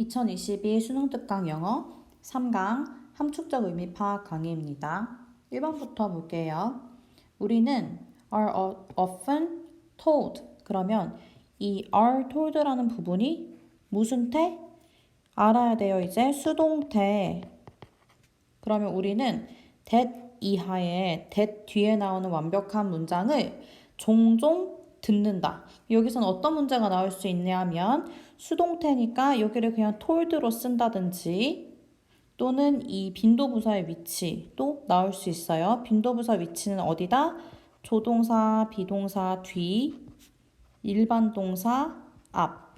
2022 수능 특강 영어 3강 함축적 의미 파악 강의입니다. 1번부터 볼게요. 우리는 are often told. 그러면 이 are told라는 부분이 무슨 태? 알아야 돼요. 이제 수동태. 그러면 우리는 that 이하에 that 뒤에 나오는 완벽한 문장을 종종 듣는다. 여기서는 어떤 문제가 나올 수 있냐면 수동태니까 여기를 그냥 told로 쓴다든지 또는 이 빈도부사의 위치도 나올 수 있어요. 빈도부사 위치는 어디다? 조동사, 비동사 뒤, 일반 동사 앞.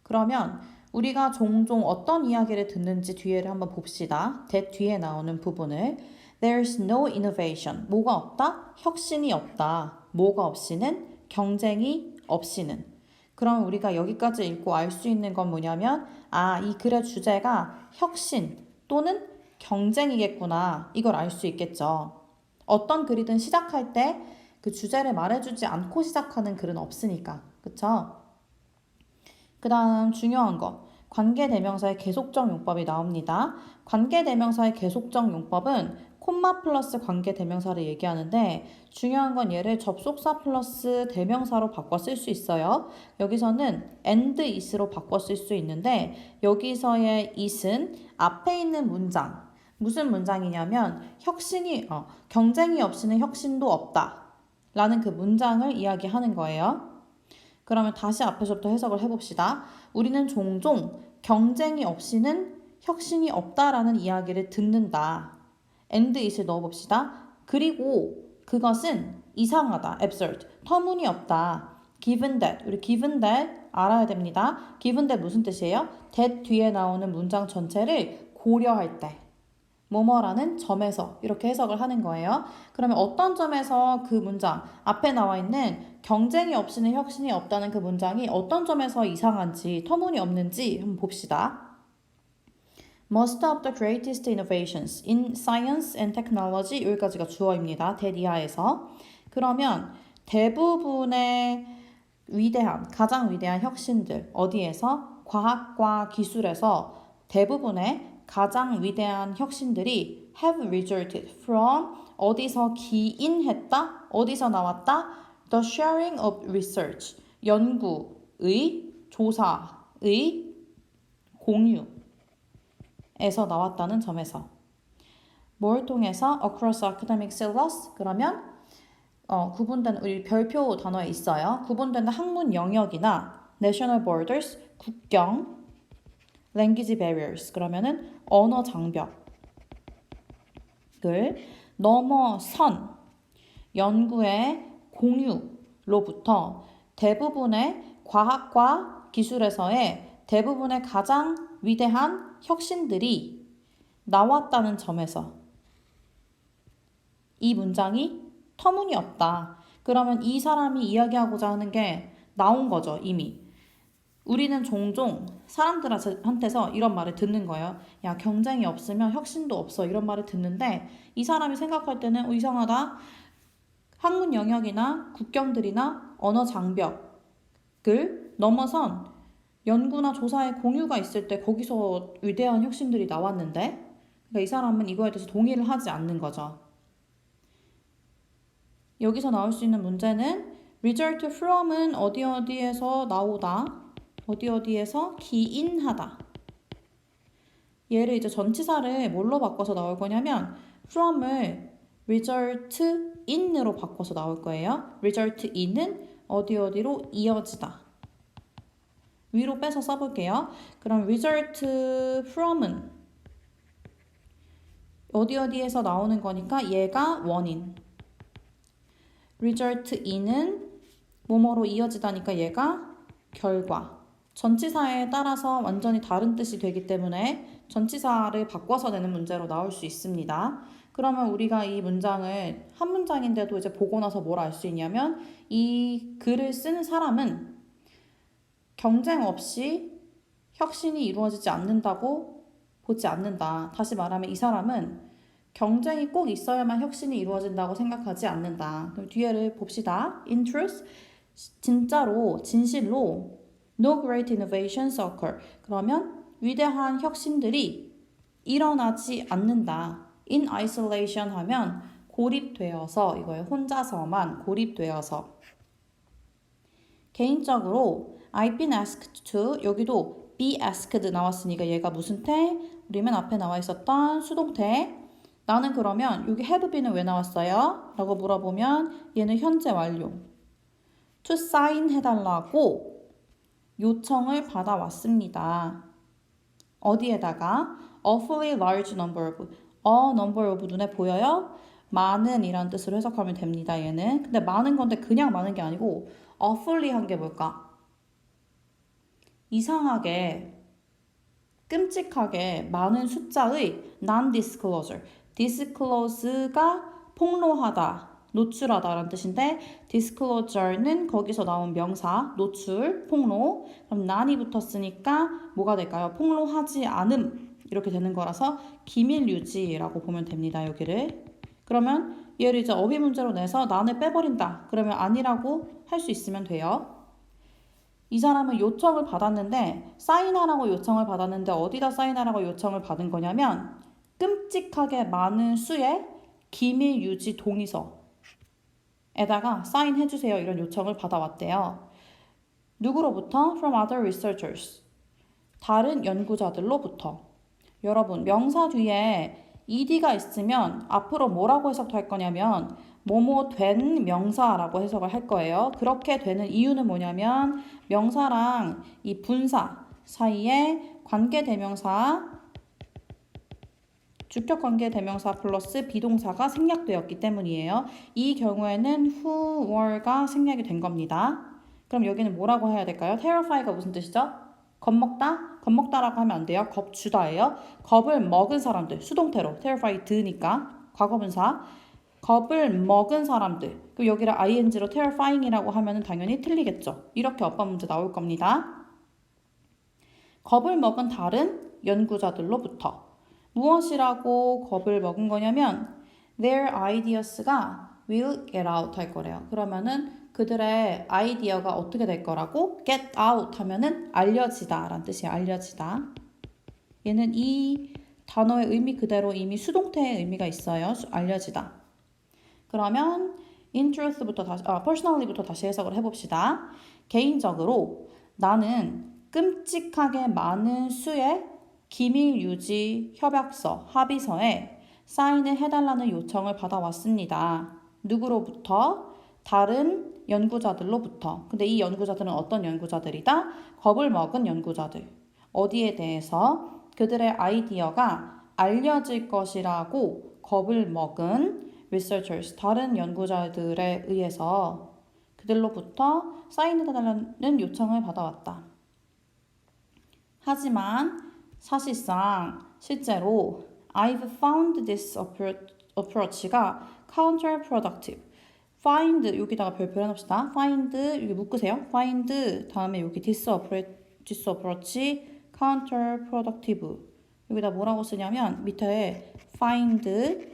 그러면 우리가 종종 어떤 이야기를 듣는지 뒤에를 한번 봅시다. that 뒤에 나오는 부분을. There's no innovation. 뭐가 없다? 혁신이 없다. 뭐가 없이는? 경쟁이 없이는. 그럼 우리가 여기까지 읽고 알 수 있는 건 뭐냐면 이 글의 주제가 혁신 또는 경쟁이겠구나. 이걸 알 수 있겠죠. 어떤 글이든 시작할 때 그 주제를 말해주지 않고 시작하는 글은 없으니까. 그쵸? 그 다음 중요한 거. 관계대명사의 계속적 용법이 나옵니다. 관계대명사의 계속적 용법은 콤마 플러스 관계대명사를 얘기하는데 중요한 건 얘를 접속사 플러스 대명사로 바꿔 쓸 수 있어요. 여기서는 and is로 바꿔 쓸 수 있는데 여기서의 is은 앞에 있는 문장. 무슨 문장이냐면 경쟁이 없이는 혁신도 없다. 라는 그 문장을 이야기하는 거예요. 그러면 다시 앞에서부터 해석을 해봅시다. 우리는 종종 경쟁이 없이는 혁신이 없다라는 이야기를 듣는다. and it을 넣어봅시다. 그리고 그것은 이상하다. absurd. 터무니없다. given that. 우리 given that 알아야 됩니다. given that 무슨 뜻이에요? that 뒤에 나오는 문장 전체를 고려할 때. 뭐뭐라는 점에서 이렇게 해석을 하는 거예요. 그러면 어떤 점에서 그 문장 앞에 나와 있는 경쟁이 없이는 혁신이 없다는 그 문장이 어떤 점에서 이상한지 터무니없는지 한번 봅시다. Most of the greatest innovations in science and technology 여기까지가 주어입니다. 대리하에서 그러면 대부분의 가장 위대한 혁신들 어디에서? 과학과 기술에서 대부분의 가장 위대한 혁신들이 have resulted from 어디서 기인했다? 어디서 나왔다? The sharing of research 연구의 조사의 공유에서 나왔다는 점에서 뭘 통해서 across academic syllabus 그러면 구분된 우리 별표 단어에 있어요. 구분된 학문 영역이나 national borders 국경 language barriers 그러면은 언어 장벽을 넘어선 연구의 공유로부터 대부분의 과학과 기술에서의 대부분의 가장 위대한 혁신들이 나왔다는 점에서 이 문장이 터무니없다. 그러면 이 사람이 이야기하고자 하는 게 나온 거죠, 이미. 우리는 종종 사람들한테서 이런 말을 듣는 거예요. 야, 경쟁이 없으면 혁신도 없어. 이런 말을 듣는데 이 사람이 생각할 때는 이상하다. 학문 영역이나 국경들이나 언어 장벽을 넘어선 연구나 조사의 공유가 있을 때 거기서 위대한 혁신들이 나왔는데 그러니까 이 사람은 이거에 대해서 동의를 하지 않는 거죠. 여기서 나올 수 있는 문제는 result from은 어디에서 나오다. 어디에서 기인하다. 얘를 이제 전치사를 뭘로 바꿔서 나올 거냐면 from을 result in으로 바꿔서 나올 거예요. result in은 어디로 이어지다. 위로 빼서 써볼게요. 그럼 result from은 어디에서 나오는 거니까 얘가 원인. result in은 뭐뭐로 이어지다니까 얘가 결과. 전치사에 따라서 완전히 다른 뜻이 되기 때문에 전치사를 바꿔서 내는 문제로 나올 수 있습니다. 그러면 우리가 이 문장을 한 문장인데도 이제 보고 나서 뭘 알 수 있냐면 이 글을 쓰는 사람은 경쟁 없이 혁신이 이루어지지 않는다고 보지 않는다. 다시 말하면 이 사람은 경쟁이 꼭 있어야만 혁신이 이루어진다고 생각하지 않는다. 그럼 뒤에를 봅시다. In truth, 진짜로, 진실로 No great innovations occur. 그러면 위대한 혁신들이 일어나지 않는다. In isolation 하면 고립되어서 이거에 혼자서만 고립되어서. 개인적으로 I've been asked to 여기도 be asked 나왔으니까 얘가 무슨 태? 우리 맨 앞에 나와 있었던 수동태. 나는 그러면 여기 have be는 왜 나왔어요? 라고 물어보면 얘는 현재 완료. to sign 해달라고 요청을 받아왔습니다. 어디에다가? awfully large number of. number of 눈에 보여요? 많은 이란 뜻으로 해석하면 됩니다. 얘는. 근데 많은 건데 그냥 많은 게 아니고 awfully 한 게 뭘까? 이상하게 끔찍하게 많은 숫자의 non-disclosure. disclose가 폭로하다, 노출하다 라는 뜻인데 disclosure는 거기서 나온 명사, 노출, 폭로. 그럼 non이 붙었으니까 뭐가 될까요? 폭로하지 않음 이렇게 되는 거라서 기밀 유지라고 보면 됩니다. 여기를. 그러면 얘를 이제 어휘 문제로 내서 non을 빼버린다. 그러면 아니라고 할 수 있으면 돼요. 이 사람은 요청을 받았는데 사인하라고 요청을 받았는데 어디다 사인하라고 요청을 받은 거냐면 끔찍하게 많은 수의 기밀 유지 동의서에다가 사인해주세요 이런 요청을 받아왔대요. 누구로부터? From other researchers. 다른 연구자들로부터. 여러분 명사 뒤에 ed가 있으면 앞으로 뭐라고 해석할 거냐면 뭐뭐 된 명사라고 해석을 할 거예요. 그렇게 되는 이유는 뭐냐면 명사랑 이 분사 사이에 관계대명사, 주격관계대명사 플러스 비동사가 생략되었기 때문이에요. 이 경우에는 who, were가 생략이 된 겁니다. 그럼 여기는 뭐라고 해야 될까요? terrify가 무슨 뜻이죠? 겁먹다? 겁먹다라고 하면 안 돼요. 겁주다예요. 겁을 먹은 사람들, 수동태로 terrified니까 과거분사. 겁을 먹은 사람들. 그럼 여기를 ing로 terrifying이라고 하면 당연히 틀리겠죠. 이렇게 어법 문제 나올 겁니다. 겁을 먹은 다른 연구자들로부터. 무엇이라고 겁을 먹은 거냐면 their ideas가 will get out 할 거래요. 그러면은 그들의 아이디어가 어떻게 될 거라고? get out 하면은 알려지다 라는 뜻이에요. 알려지다. 얘는 이 단어의 의미 그대로 이미 수동태의 의미가 있어요. 알려지다. 그러면 in truth부터 다시, personally부터 다시 해석을 해봅시다. 개인적으로 나는 끔찍하게 많은 수의 기밀 유지 협약서, 합의서에 사인을 해달라는 요청을 받아왔습니다. 누구로부터? 다른 연구자들로부터. 근데 이 연구자들은 어떤 연구자들이다? 겁을 먹은 연구자들. 어디에 대해서? 그들의 아이디어가 알려질 것이라고 겁을 먹은 researchers, 다른 연구자들에 의해서 그들로부터 사인해달라는 요청을 받아왔다. 하지만 사실상 실제로 I've found this approach가 counterproductive. find 여기다가 별표 해놓읍시다. find 여기 묶으세요. find 다음에 여기 this approach counterproductive. 여기다 뭐라고 쓰냐면 밑에 find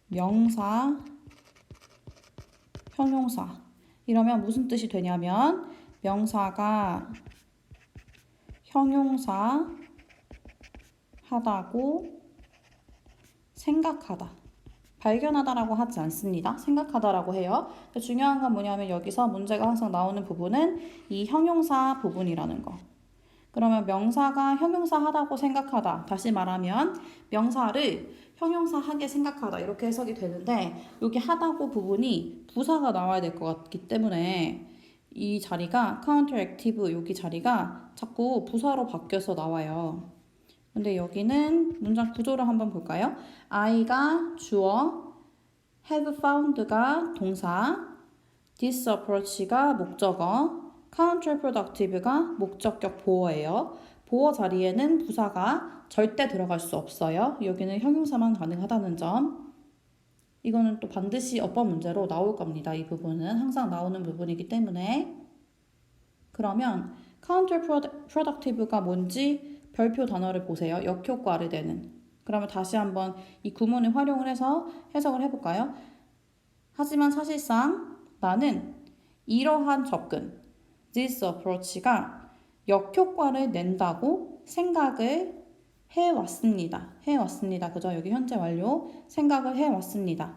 명사 형용사 이러면 무슨 뜻이 되냐면 명사가 형용사 하다고 생각하다. 발견하다라고 하지 않습니다. 생각하다라고 해요. 중요한 건 뭐냐면 여기서 문제가 항상 나오는 부분은 이 형용사 부분이라는 거. 그러면 명사가 형용사 하다고 생각하다. 다시 말하면 명사를 형용사 하게 생각하다. 이렇게 해석이 되는데 여기 하다고 부분이 부사가 나와야 될 것 같기 때문에 이 자리가 counteractive 여기 자리가 자꾸 부사로 바뀌어서 나와요. 근데 여기는 문장 구조를 한번 볼까요? I가 주어, have found가 동사, this approach가 목적어, counterproductive가 목적격 보어예요. 보어 자리에는 부사가 절대 들어갈 수 없어요. 여기는 형용사만 가능하다는 점. 이거는 또 반드시 어법 문제로 나올 겁니다. 이 부분은 항상 나오는 부분이기 때문에. 그러면 counterproductive가 뭔지 별표 단어를 보세요. 역효과를 내는. 그러면 다시 한번 이 구문을 활용을 해서 해석을 해볼까요? 하지만 사실상 나는 이러한 접근, this approach가 역효과를 낸다고 생각을 해왔습니다. 해왔습니다. 그죠? 여기 현재 완료. 생각을 해왔습니다.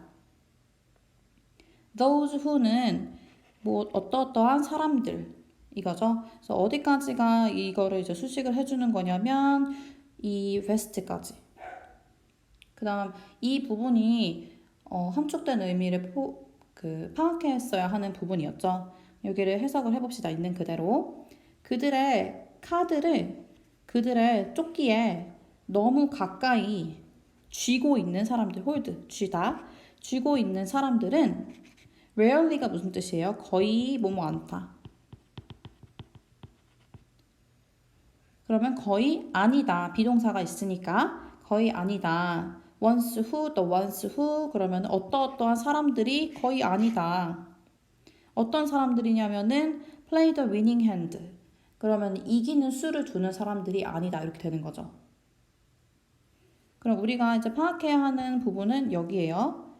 those who는 뭐 어떠어떠한 사람들 이거죠. 그래서 어디까지가 이거를 이제 수식을 해주는 거냐면 이 vast까지. 그 다음 이 부분이 함축된 의미를 파악했어야 하는 부분이었죠. 여기를 해석을 해봅시다. 있는 그대로. 그들의 카드를 그들의 조끼에 너무 가까이 쥐고 있는 사람들, 홀드, 쥐다. 쥐고 있는 사람들은 rarely가 무슨 뜻이에요? 거의 뭐뭐 않다. 그러면 거의 아니다. 비동사가 있으니까 거의 아니다. once who, the once who 그러면 어떠어떠한 사람들이 거의 아니다. 어떤 사람들이냐면은 play the winning hand. 그러면 이기는 수를 두는 사람들이 아니다. 이렇게 되는 거죠. 그럼 우리가 이제 파악해야 하는 부분은 여기에요.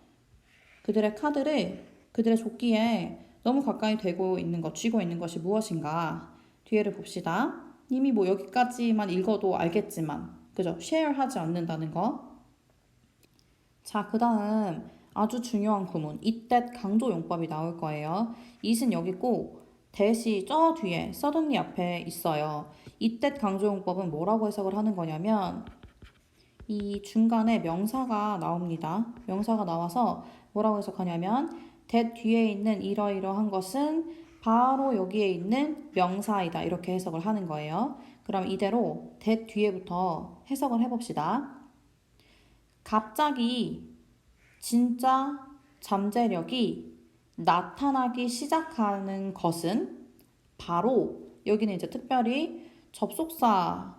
그들의 카드를 그들의 조끼에 너무 가까이 대고 있는 것, 쥐고 있는 것이 무엇인가? 뒤에를 봅시다. 이미 뭐 여기까지만 읽어도 알겠지만, 그죠? share 하지 않는다는 거. 자, 그 다음 아주 중요한 구문, 이때 강조 용법이 나올 거예요. it은 여기 있고, that이 저 뒤에, suddenly 앞에 있어요. 이때 강조 용법은 뭐라고 해석을 하는 거냐면, 이 중간에 명사가 나옵니다. 명사가 나와서 뭐라고 해석하냐면 that 뒤에 있는 이러이러한 것은 바로 여기에 있는 명사이다. 이렇게 해석을 하는 거예요. 그럼 이대로 that 뒤에부터 해석을 해봅시다. 갑자기 진짜 잠재력이 나타나기 시작하는 것은 바로 여기는 이제 특별히 접속사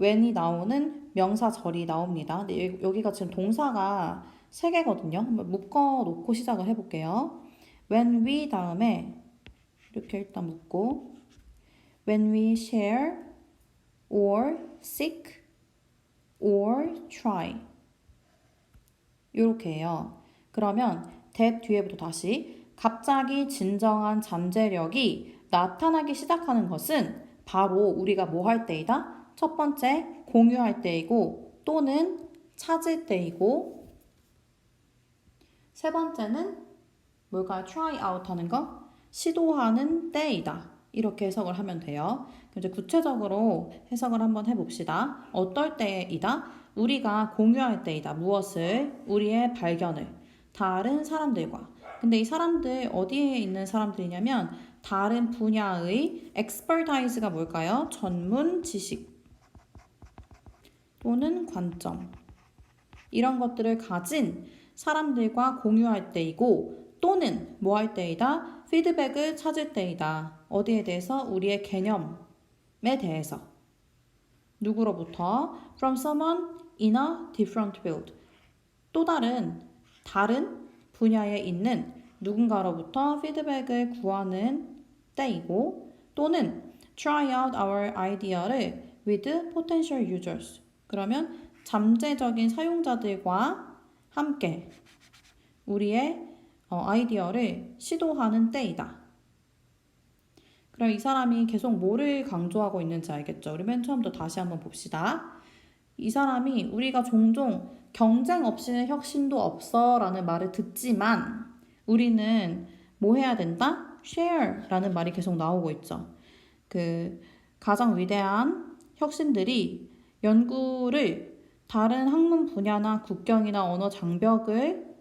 when이 나오는 명사절이 나옵니다. 근데 여기가 지금 동사가 3개거든요. 한번 묶어놓고 시작을 해볼게요. When we 다음에 이렇게 일단 묶고 When we share or seek or try 이렇게 해요. 그러면 that 뒤에부터 다시 갑자기 진정한 잠재력이 나타나기 시작하는 것은 바로 우리가 뭐 할 때이다? 첫 번째, 공유할 때이고 또는 찾을 때이고 세 번째는 뭘까요? try out 하는 거? 시도하는 때이다. 이렇게 해석을 하면 돼요. 이제 구체적으로 해석을 한번 해봅시다. 어떨 때이다? 우리가 공유할 때이다. 무엇을? 우리의 발견을. 다른 사람들과. 근데 이 사람들 어디에 있는 사람들이냐면 다른 분야의 expertise가 뭘까요? 전문 지식. 또는 관점. 이런 것들을 가진 사람들과 공유할 때이고 또는 뭐 할 때이다? 피드백을 찾을 때이다. 어디에 대해서? 우리의 개념에 대해서. 누구로부터? From someone in a different field. 또 다른 분야에 있는 누군가로부터 피드백을 구하는 때이고 또는 try out our idea를 with potential users. 그러면 잠재적인 사용자들과 함께 우리의 아이디어를 시도하는 때이다. 그럼 이 사람이 계속 뭐를 강조하고 있는지 알겠죠? 우리 맨 처음부터 다시 한번 봅시다. 이 사람이 우리가 종종 경쟁 없이는 혁신도 없어 라는 말을 듣지만 우리는 뭐 해야 된다? share 라는 말이 계속 나오고 있죠. 그 가장 위대한 혁신들이 연구를 다른 학문 분야나 국경이나 언어 장벽을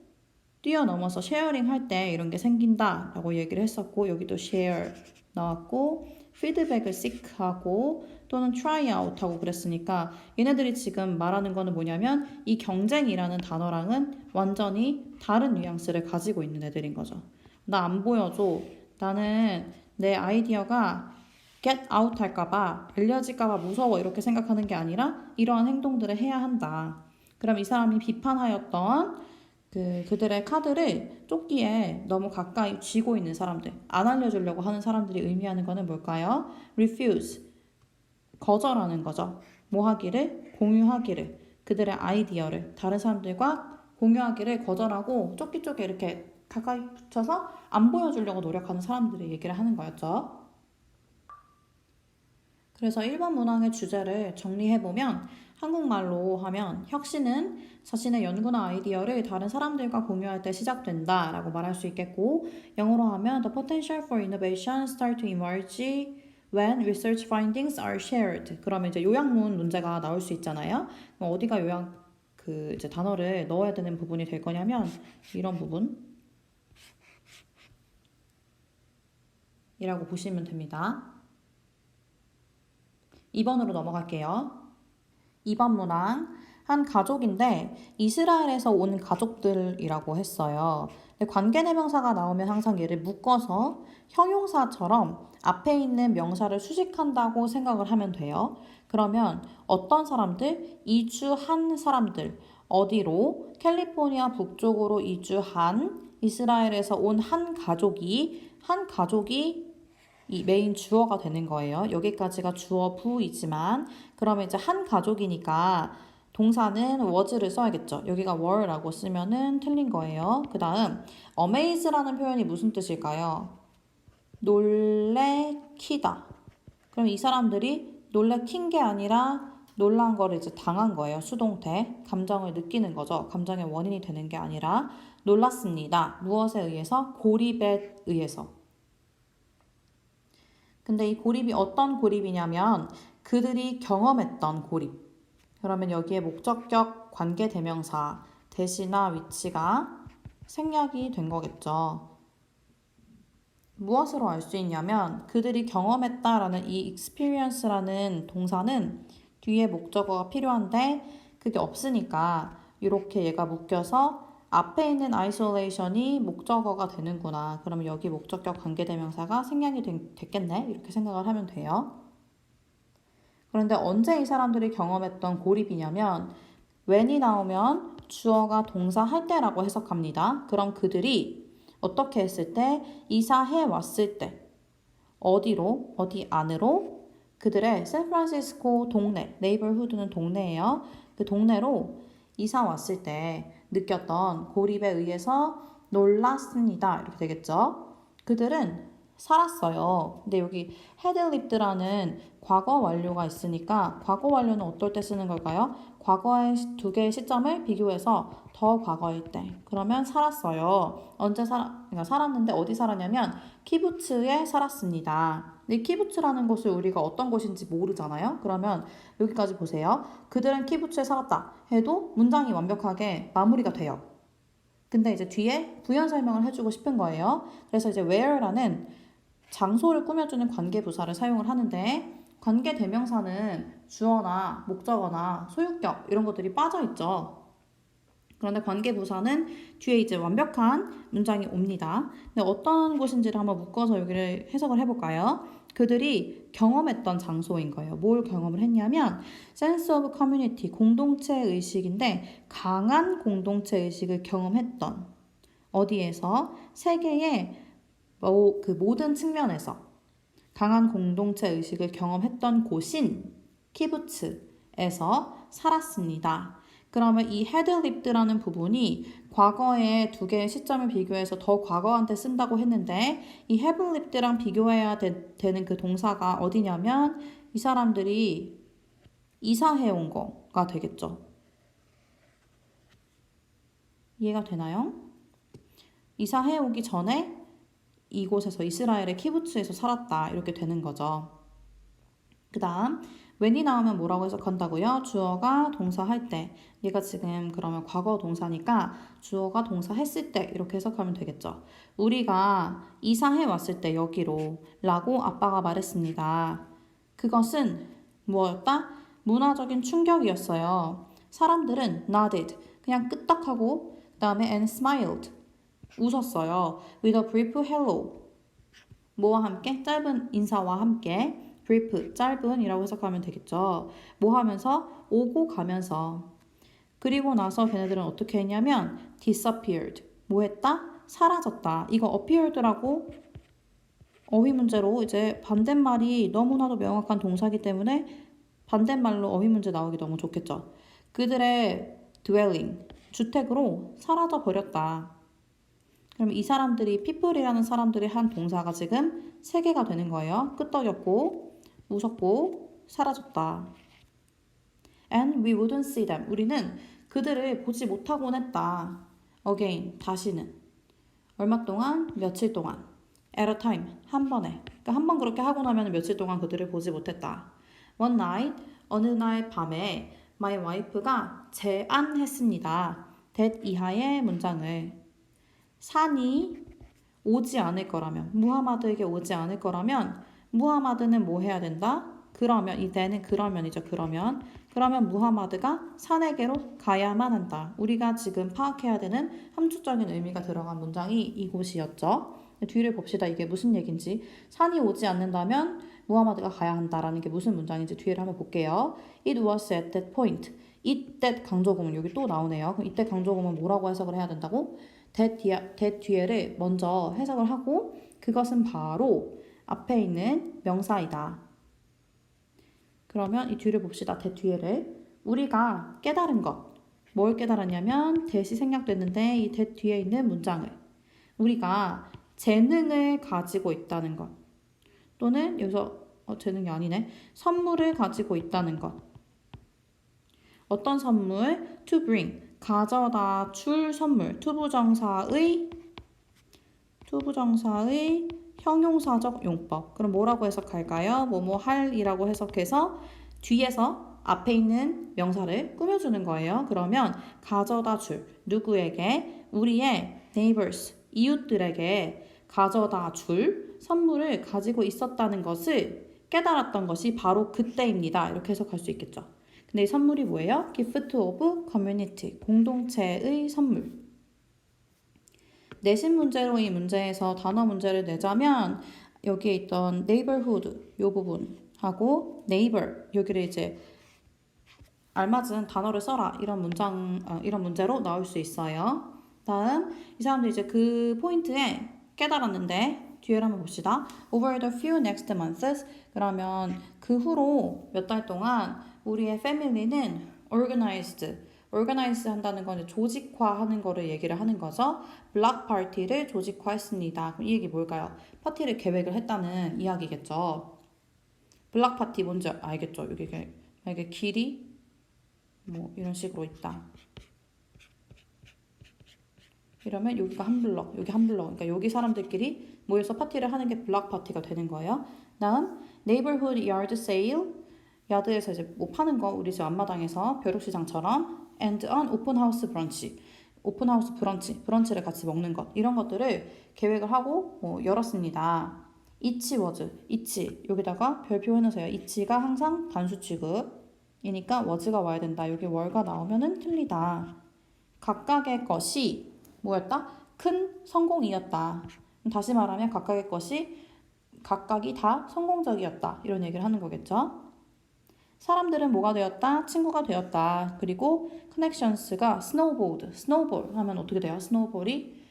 뛰어넘어서 쉐어링 할 때 이런 게 생긴다 라고 얘기를 했었고 여기도 share 나왔고 피드백을 seek하고 또는 try out 하고 그랬으니까 얘네들이 지금 말하는 거는 뭐냐면 이 경쟁이라는 단어랑은 완전히 다른 뉘앙스를 가지고 있는 애들인 거죠. 나 안 보여줘. 나는 내 아이디어가 get out 할까봐 알려질까봐 무서워 이렇게 생각하는 게 아니라 이러한 행동들을 해야 한다. 그럼 이 사람이 비판하였던 그들의 카드를 조끼에 너무 가까이 쥐고 있는 사람들, 안 알려주려고 하는 사람들이 의미하는 거는 뭘까요? refuse, 거절하는 거죠. 뭐 하기를? 공유하기를. 그들의 아이디어를 다른 사람들과 공유하기를 거절하고 조끼 쪽에 이렇게 가까이 붙여서 안 보여주려고 노력하는 사람들의 얘기를 하는 거였죠. 그래서 1번 문항의 주제를 정리해보면 한국말로 하면 혁신은 자신의 연구나 아이디어를 다른 사람들과 공유할 때 시작된다 라고 말할 수 있겠고 영어로 하면 The potential for innovation start to emerge when research findings are shared. 그러면 이제 요약문 문제가 나올 수 있잖아요. 그럼 어디가 요약 그 이제 단어를 넣어야 되는 부분이 될 거냐면 이런 부분이라고 보시면 됩니다. 2번으로 넘어갈게요. 2번 문항. 한 가족인데 이스라엘에서 온 가족들이라고 했어요. 근데 관계대명사가 나오면 항상 얘를 묶어서 형용사처럼 앞에 있는 명사를 수식한다고 생각을 하면 돼요. 그러면 어떤 사람들? 이주한 사람들. 어디로? 캘리포니아 북쪽으로 이주한 이스라엘에서 온 한 가족이 이 메인 주어가 되는 거예요. 여기까지가 주어 부이지만 그러면 이제 한 가족이니까 동사는 was를 써야겠죠. 여기가 were라고 쓰면은 틀린 거예요. 그 다음 amaze라는 표현이 무슨 뜻일까요? 놀래키다. 그럼 이 사람들이 놀래킨 게 아니라 놀란 거를 이제 당한 거예요. 수동태. 감정을 느끼는 거죠. 감정의 원인이 되는 게 아니라 놀랐습니다. 무엇에 의해서? 고립에 의해서. 근데 이 고립이 어떤 고립이냐면 그들이 경험했던 고립. 그러면 여기에 목적격 관계대명사 대시나 위치가 생략이 된 거겠죠. 무엇으로 알 수 있냐면 그들이 경험했다라는 이 experience라는 동사는 뒤에 목적어가 필요한데 그게 없으니까 이렇게 얘가 묶여서 앞에 있는 isolation이 목적어가 되는구나. 그러면 여기 목적격 관계대명사가 생략이 됐겠네. 이렇게 생각을 하면 돼요. 그런데 언제 이 사람들이 경험했던 고립이냐면 when이 나오면 주어가 동사 할 때라고 해석합니다. 그럼 그들이 어떻게 했을 때? 이사해 왔을 때. 어디로? 어디 안으로? 그들의 샌프란시스코 동네, 네이버후드는 동네예요. 그 동네로 이사 왔을 때 느꼈던 고립에 의해서 놀랐습니다. 이렇게 되겠죠. 그들은 살았어요. 근데 여기 헤드립드라는 과거 완료가 있으니까 과거 완료는 어떨 때 쓰는 걸까요? 과거의 두 개의 시점을 비교해서 더 과거일 때. 그러면 살았어요. 그러니까 살았는데 어디 살았냐면 키부츠에 살았습니다. 근데 키부츠라는 곳을 우리가 어떤 곳인지 모르잖아요. 그러면 여기까지 보세요. 그들은 키부츠에 살았다 해도 문장이 완벽하게 마무리가 돼요. 근데 이제 뒤에 부연 설명을 해주고 싶은 거예요. 그래서 이제 where라는 장소를 꾸며주는 관계부사를 사용을 하는데 관계 대명사는 주어나 목적어나 소유격 이런 것들이 빠져 있죠. 그런데 관계부사는 뒤에 이제 완벽한 문장이 옵니다. 근데 어떤 곳인지를 한번 묶어서 여기를 해석을 해볼까요? 그들이 경험했던 장소인 거예요. 뭘 경험을 했냐면 sense of community, 공동체 의식인데 강한 공동체 의식을 경험했던 어디에서? 세계의 그 모든 측면에서 강한 공동체 의식을 경험했던 곳인 키부츠에서 살았습니다. 그러면 이 헤드립드라는 부분이 과거의 두 개의 시점을 비교해서 더 과거한테 쓴다고 했는데 이 헤드립드랑 비교해야 되는 그 동사가 어디냐면 이 사람들이 이사해 온 거가 되겠죠. 이해가 되나요? 이사해 오기 전에 이곳에서 이스라엘의 키부츠에서 살았다 이렇게 되는 거죠. 그 다음 when이 나오면 뭐라고 해석한다고요? 주어가 동사 할 때. 얘가 지금 그러면 과거 동사니까 주어가 동사 했을 때 이렇게 해석하면 되겠죠. 우리가 이사해 왔을 때 여기로 라고 아빠가 말했습니다. 그것은 뭐였다? 문화적인 충격이었어요. 사람들은 nodded 그냥 끄떡하고 그 다음에 and smiled 웃었어요. With a brief hello 뭐와 함께? 짧은 인사와 함께 brief, 짧은이라고 해석하면 되겠죠. 뭐 하면서? 오고 가면서. 그리고 나서 걔네들은 어떻게 했냐면 disappeared. 뭐 했다? 사라졌다. 이거 appeared라고 어휘 문제로 이제 반대말이 너무나도 명확한 동사이기 때문에 반대말로 어휘 문제 나오기 너무 좋겠죠. 그들의 dwelling, 주택으로 사라져 버렸다. 그럼 이 사람들이 people이라는 사람들이 한 동사가 지금 세 개가 되는 거예요. 끄떡였고 웃었고 사라졌다. And we wouldn't see them. 우리는 그들을 보지 못하곤 했다. Again, 다시는. 얼마 동안? 며칠 동안. At a time, 한 번에. 그러니까 한 번 그렇게 하고 나면 며칠 동안 그들을 보지 못했다. One night, 어느 날 밤에 my wife가 제안했습니다. that 이하의 문장을. 산이 오지 않을 거라면, 무하마드에게 오지 않을 거라면 무하마드는 뭐 해야 된다? 그러면, 이 the는 그러면이죠. 그러면 무하마드가 산에게로 가야만 한다. 우리가 지금 파악해야 되는 함축적인 의미가 들어간 문장이 이곳이었죠. 뒤를 봅시다. 이게 무슨 얘기인지. 산이 오지 않는다면 무하마드가 가야 한다라는 게 무슨 문장인지 뒤를 한번 볼게요. It was at that point. it that 강조구문 여기 또 나오네요. 그럼 이때 강조구문 뭐라고 해석을 해야 된다고? that 뒤에를 먼저 해석을 하고 그것은 바로 앞에 있는 명사이다. 그러면 이 뒤를 봅시다. that 뒤에를. 우리가 깨달은 것. 뭘 깨달았냐면 that이 생략됐는데 이 that 뒤에 있는 문장을. 우리가 재능을 가지고 있다는 것. 또는 여기서 재능이 아니네. 선물을 가지고 있다는 것. 어떤 선물? to bring. 가져다 줄 선물. 투부정사의 형용사적 용법. 그럼 뭐라고 해석할까요? 뭐뭐 할이라고 해석해서 뒤에서 앞에 있는 명사를 꾸며주는 거예요. 그러면 가져다 줄 누구에게? 우리의 neighbors, 이웃들에게 가져다 줄 선물을 가지고 있었다는 것을 깨달았던 것이 바로 그때입니다. 이렇게 해석할 수 있겠죠. 근데 이 선물이 뭐예요? gift of community, 공동체의 선물. 내신 문제로 이 문제에서 단어 문제를 내자면 여기에 있던 neighborhood 이 부분하고 neighbor 여기를 이제 알맞은 단어를 써라 이런 문제로 나올 수 있어요. 다음 이 사람들 이제 그 포인트에 깨달았는데 뒤에를 한번 봅시다. Over the few next months 그러면 그 후로 몇 달 동안 우리의 family는 organize 한다는 건 조직화하는 거를 얘기를 하는 거죠. 블락 파티를 조직화했습니다. 그럼 이 얘기 뭘까요? 파티를 계획을 했다는 이야기겠죠. 블락 파티 뭔지 알겠죠? 이게 길이 뭐 이런 식으로 있다. 이러면 여기가 한 블럭, 여기 한 블럭. 그러니까 여기 사람들끼리 모여서 파티를 하는 게 블락 파티가 되는 거예요. 다음 neighborhood yard sale. 야드에서 이제 뭐 파는 거 우리 집 앞마당에서 벼룩시장처럼 and an open house brunch. 오픈하우스 브런치를 같이 먹는 것 이런 것들을 계획을 하고 열었습니다. each 여기다가 별표 해놓으세요. each가 항상 단수 취급이니까 was가 와야 된다. 여기 were가 나오면은 틀리다. 각각의 것이 뭐였다? 큰 성공이었다. 다시 말하면 각각이 다 성공적이었다. 이런 얘기를 하는 거겠죠. 사람들은 뭐가 되었다? 친구가 되었다. 그리고 connections가 snowball 하면 어떻게 돼요? 스노우볼이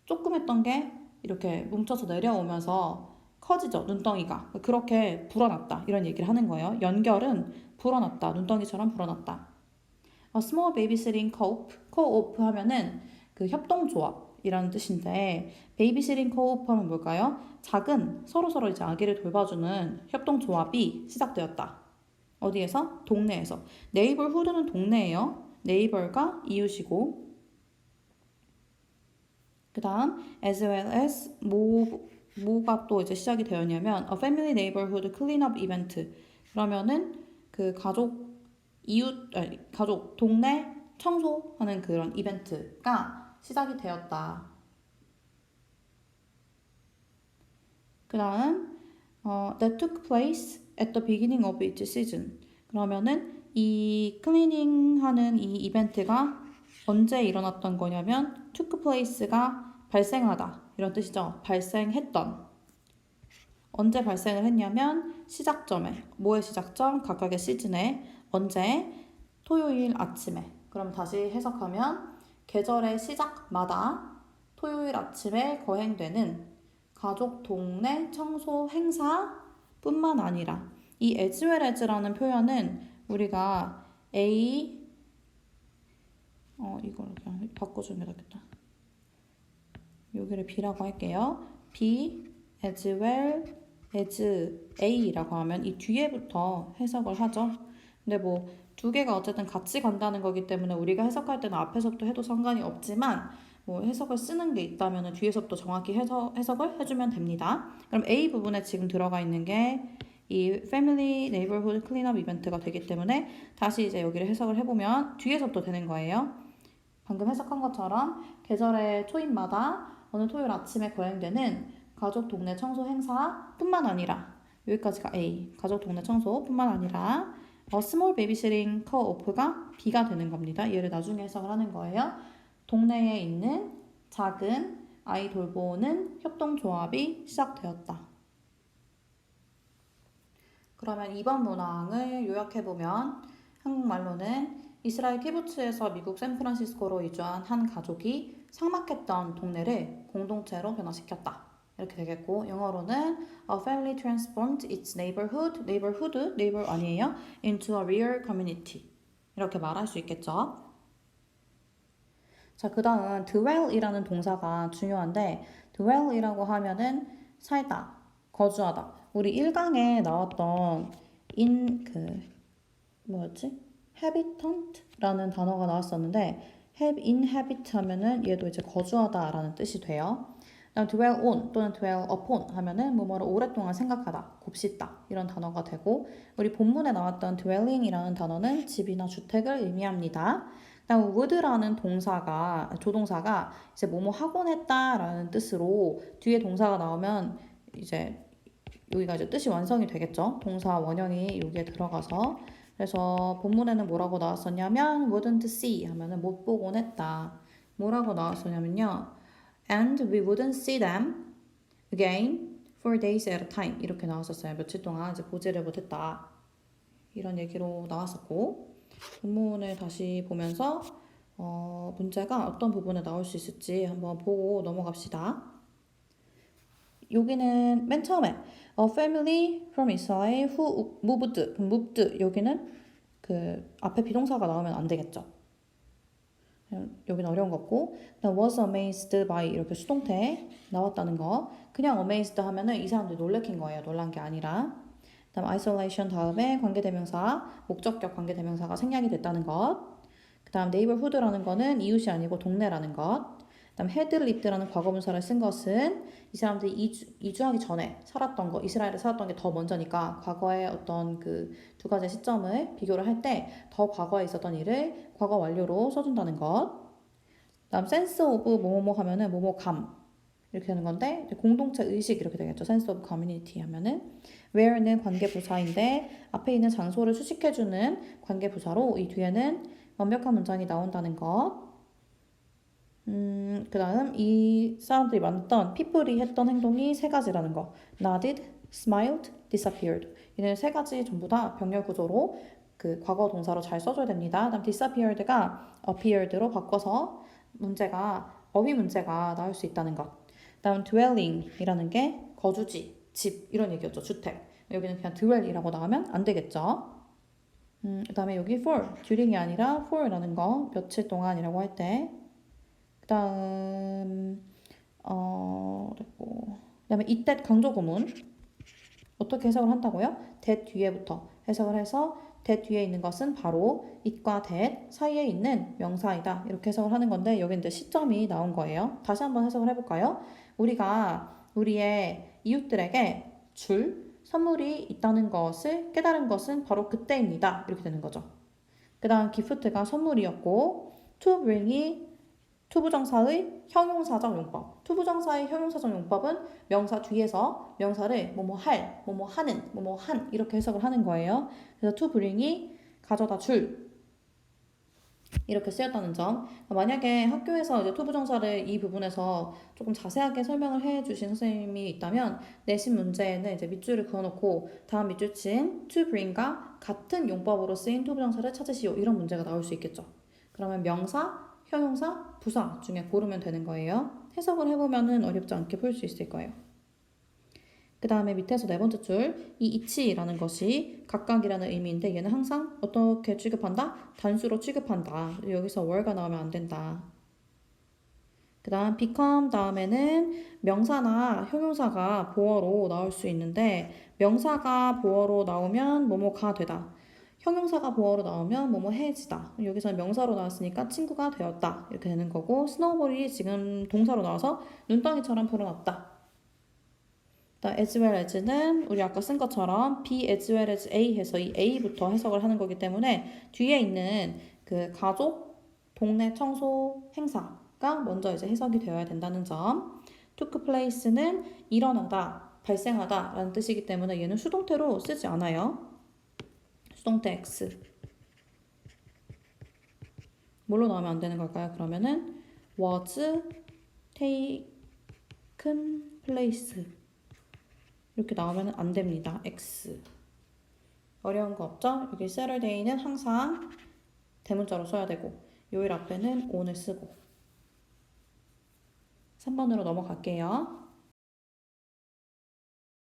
조금 했던 게 이렇게 뭉쳐서 내려오면서 커지죠. 눈덩이가. 그렇게 불어났다. 이런 얘기를 하는 거예요. 연결은 불어났다. 눈덩이처럼 불어났다. small babysitting co-op 하면은 그 협동조합이라는 뜻인데 babysitting co-op 하면 뭘까요? 작은 서로 이제 아기를 돌봐주는 협동조합이 시작되었다. 어디에서? 동네에서. neighborhood는 동네예요. neighbor가 이웃이고 그 다음 as well as 뭐가 또 이제 시작이 되었냐면 a family neighborhood cleanup event 그러면은 그 가족 동네 청소하는 그런 이벤트가 시작이 되었다. 그 다음 that took place at the beginning of each season. 그러면은 이 클리닝 하는 이 이벤트가 언제 일어났던 거냐면 took place가 발생하다 이런 뜻이죠. 발생했던. 언제 발생을 했냐면 시작점에. 뭐의 시작점? 각각의 시즌에. 언제? 토요일 아침에. 그럼 다시 해석하면 계절의 시작마다 토요일 아침에 거행되는 가족 동네 청소 행사 뿐만 아니라 이 as well as라는 표현은 우리가 이걸 그냥 바꿔주면 되겠다. 여기를 B라고 할게요. B as well as A라고 하면 이 뒤에부터 해석을 하죠. 근데 뭐 두 개가 어쨌든 같이 간다는 거기 때문에 우리가 해석할 때는 앞에서부터 해도 상관이 없지만 뭐 해석을 쓰는 게 있다면 뒤에서부터 정확히 해석을 해주면 됩니다. 그럼 A 부분에 지금 들어가 있는 게 이 Family Neighborhood Cleanup 이벤트가 되기 때문에 다시 이제 여기를 해석을 해보면 뒤에서부터 되는 거예요. 방금 해석한 것처럼 계절의 초입마다 어느 토요일 아침에 거행되는 가족 동네 청소 행사뿐만 아니라 여기까지가 A, 가족 동네 청소뿐만 아니라 small babysitting co-op가 B가 되는 겁니다. 얘를 나중에 해석을 하는 거예요. 동네에 있는 작은 아이 돌보는 협동조합이 시작되었다. 그러면 이번 문항을 요약해보면 한국말로는 이스라엘 키부츠에서 미국 샌프란시스코로 이주한 한 가족이 삭막했던 동네를 공동체로 변화시켰다. 이렇게 되겠고 영어로는 A family transformed its neighbor 아니에요? into a real community. 이렇게 말할 수 있겠죠. 자, 그 다음 dwell이라는 동사가 중요한데 dwell이라고 하면은 살다, 거주하다. 우리 1강에 나왔던 뭐였지? habitant라는 단어가 나왔었는데 inhabit 하면은 얘도 이제 거주하다라는 뜻이 돼요. 그다음 dwell on 또는 dwell upon 하면은 뭐뭐를 오랫동안 생각하다, 곱씹다 이런 단어가 되고 우리 본문에 나왔던 dwelling이라는 단어는 집이나 주택을 의미합니다. 그다음 would라는 조동사가 이제 뭐뭐 하곤 했다라는 뜻으로 뒤에 동사가 나오면 이제 여기가 이제 뜻이 완성이 되겠죠. 동사 원형이 여기에 들어가서 그래서 본문에는 뭐라고 나왔었냐면 wouldn't see 하면은 못 보곤 했다. 뭐라고 나왔었냐면요. And we wouldn't see them again for days at a time. 이렇게 나왔었어요. 며칠 동안 이제 보지를 못했다. 이런 얘기로 나왔었고 본문을 다시 보면서 문제가 어떤 부분에 나올 수 있을지 한번 보고 넘어갑시다. 여기는 맨 처음에 A family from Israel who moved 여기는 그 앞에 비동사가 나오면 안 되겠죠. 여기는 어려운 거 없고 was amazed by 이렇게 수동태 나왔다는 거 그냥 amazed 하면은 이 사람들이 놀래킨 거예요. 놀란 게 아니라 그다음 isolation 다음에 관계대명사 목적격 관계대명사가 생략이 됐다는 것 그다음 neighborhood라는 거는 이웃이 아니고 동네라는 것 그다음 had lived라는 과거분사를 쓴 것은 이 사람들이 이주하기 전에 살았던 거 이스라엘에 살았던 게 더 먼저니까 과거의 어떤 그 두 가지 시점을 비교를 할 때 더 과거에 있었던 일을 과거 완료로 써준다는 것 그다음 sense of 뭐뭐 하면은 뭐뭐감 이렇게 되는 건데 공동체 의식 이렇게 되겠죠. sense of community 하면은 where는 관계부사인데 앞에 있는 장소를 수식해주는 관계부사로 이 뒤에는 완벽한 문장이 나온다는 것 그 다음 이 사람들이 만났던 people이 했던 행동이 세 가지라는 거 nodded, smiled, disappeared 이는 세 가지 전부 다 병렬 구조로 그 과거 동사로 잘 써줘야 됩니다. 그다음 disappeared가 appeared로 바꿔서 어휘 문제가 나올 수 있다는 것 그다음 dwelling이라는 게 거주지, 집 이런 얘기였죠. 주택 여기는 그냥 dwell이라고 나오면 안 되겠죠. 그다음에 여기 for, during이 아니라 for라는 거 며칠 동안이라고 할 때 그다음 됐고 그다음에 이때 강조 구문 어떻게 해석을 한다고요? that 뒤에부터 해석을 해서 that 뒤에 있는 것은 바로 it과 that 사이에 있는 명사이다 이렇게 해석을 하는 건데 여기 이제 시점이 나온 거예요. 다시 한번 해석을 해볼까요? 우리가 우리의 이웃들에게 줄 선물이 있다는 것을 깨달은 것은 바로 그때입니다. 이렇게 되는 거죠. 그 다음 gift가 선물이었고 to bring이 투부정사의 형용사적 용법. 투부정사의 형용사적 용법은 명사 뒤에서 명사를 뭐뭐 할, 뭐뭐 하는, 뭐뭐 한 이렇게 해석을 하는 거예요. 그래서 to bring이 가져다 줄 이렇게 쓰였다는 점. 만약에 학교에서 이제 투부정사를 이 부분에서 조금 자세하게 설명을 해주신 선생님이 있다면 내신 문제에는 이제 밑줄을 그어놓고 다음 밑줄친 to bring과 같은 용법으로 쓰인 투부정사를 찾으시오 이런 문제가 나올 수 있겠죠. 그러면 명사 형용사, 부사 중에 고르면 되는 거예요. 해석을 해보면 어렵지 않게 풀 수 있을 거예요. 그 다음에 밑에서 네 번째 줄, 이 each라는 것이 각각이라는 의미인데 얘는 항상 어떻게 취급한다? 단수로 취급한다. 여기서 were가 나오면 안 된다. 그 다음 become 다음에는 명사나 형용사가 보어로 나올 수 있는데 명사가 보어로 나오면 뭐뭐가 되다. 형용사가 보어로 나오면 뭐뭐 해지다. 여기서 명사로 나왔으니까 친구가 되었다. 이렇게 되는 거고 스노우볼이 지금 동사로 나와서 눈덩이처럼 불어났다. as well as는 우리 아까 쓴 것처럼 be as well as A 해서 이 A부터 해석을 하는 거기 때문에 뒤에 있는 그 가족, 동네 청소 행사가 먼저 이제 해석이 되어야 된다는 점. took place는 일어나다, 발생하다 라는 뜻이기 때문에 얘는 수동태로 쓰지 않아요. 수동태 X. 뭘로 나오면 안 되는 걸까요? 그러면은 was taken place 이렇게 나오면 안 됩니다. X. 어려운 거 없죠? 여기 Saturday는 항상 대문자로 써야 되고 요일 앞에는 on을 쓰고 3번으로 넘어갈게요.